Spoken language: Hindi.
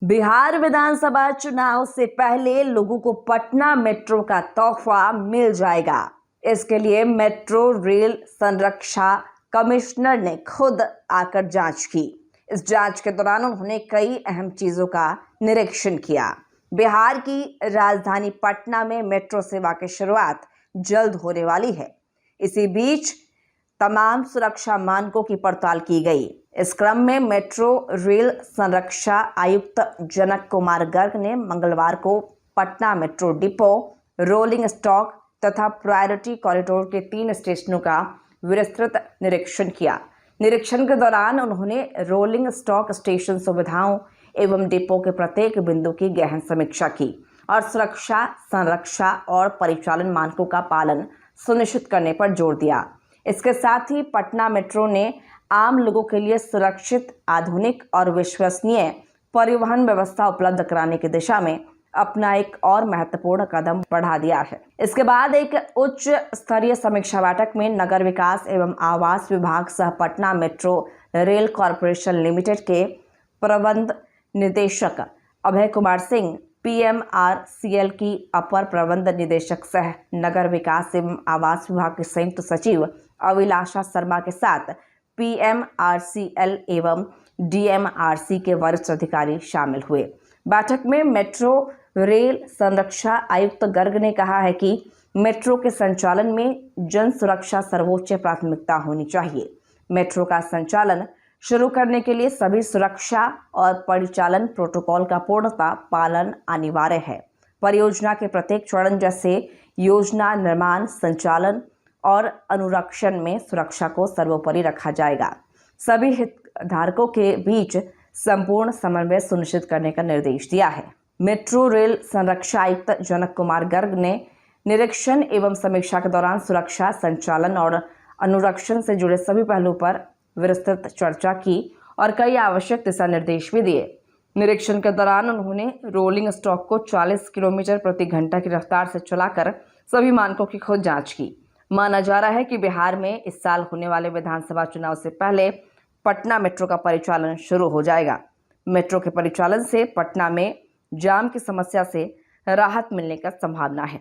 बिहार विधानसभा चुनाव से पहले लोगों को पटना मेट्रो का तोहफा मिल जाएगा। इसके लिए मेट्रो रेल संरक्षा कमिश्नर ने खुद आकर जांच की। इस जांच के दौरान उन्होंने कई अहम चीजों का निरीक्षण किया। बिहार की राजधानी पटना में मेट्रो सेवा की शुरुआत जल्द होने वाली है। इसी बीच तमाम सुरक्षा मानकों की पड़ताल की गई। इस क्रम में मेट्रो रेल संरक्षा आयुक्त जनक कुमार गर्ग ने मंगलवार को Patna metro depot, rolling stock तथा प्रायोरिटी कॉरिडोर के 3 स्टेशनों का विस्तृत निरीक्षण किया। निरीक्षण के दौरान उन्होंने रोलिंग स्टॉक स्टेशन सुविधाओं एवं डिपो के प्रत्येक बिंदु की गहन समीक्षा की और सुरक्षा, संरक्षा और परिचालन मानकों का पालन सुनिश्चित करने पर जोर दिया। इसके साथ ही पटना मेट्रो ने आम लोगों के लिए सुरक्षित, आधुनिक और विश्वसनीय परिवहन व्यवस्था उपलब्ध कराने की दिशा में अपना एक और महत्वपूर्ण कदम बढ़ा दिया है। इसके बाद एक उच्च स्तरीय समीक्षा बैठक में नगर विकास एवं आवास विभाग सह Patna metro rail corporation limited के प्रबंध निदेशक अभय कुमार सिंह, PMRCL की अपर प्रबंध निदेशक सह नगर विकास एवं आवास विभाग के संयुक्त सचिव अभिलाषा शर्मा के साथ PMRCL एवं DMRC के वरिष्ठ अधिकारी शामिल हुए। बैठक में मेट्रो रेल संरक्षा आयुक्त गर्ग ने कहा है कि मेट्रो के संचालन में जन सुरक्षा सर्वोच्च प्राथमिकता होनी चाहिए। मेट्रो का संचालन शुरू करने के लिए सभी सुरक्षा और परिचालन प्रोटोकॉल का पूर्णतः पालन अनिवार्य है। परियोजना के प्रत्येक चरण जैसे योजना निर्माण, संचालन और अनुरक्षण में सुरक्षा को सर्वोपरि रखा जाएगा। सभी हितधारकों के बीच संपूर्ण समन्वय सुनिश्चित करने का निर्देश दिया है। मेट्रो रेल संरक्षा आयुक्त जनक कुमार गर्ग ने निरीक्षण एवं समीक्षा के दौरान सुरक्षा, संचालन और अनुरक्षण से जुड़े सभी पहलुओं पर विस्तृत चर्चा की और कई आवश्यक दिशा निर्देश भी दिए। निरीक्षण के दौरान उन्होंने रोलिंग स्टॉक को 40 किलोमीटर प्रति घंटा की रफ्तार से चलाकर सभी मानकों की खुद जांच की। माना जा रहा है कि बिहार में इस साल होने वाले विधानसभा चुनाव से पहले पटना मेट्रो का परिचालन शुरू हो जाएगा। मेट्रो के परिचालन से पटना में जाम की समस्या से राहत मिलने का संभावना है।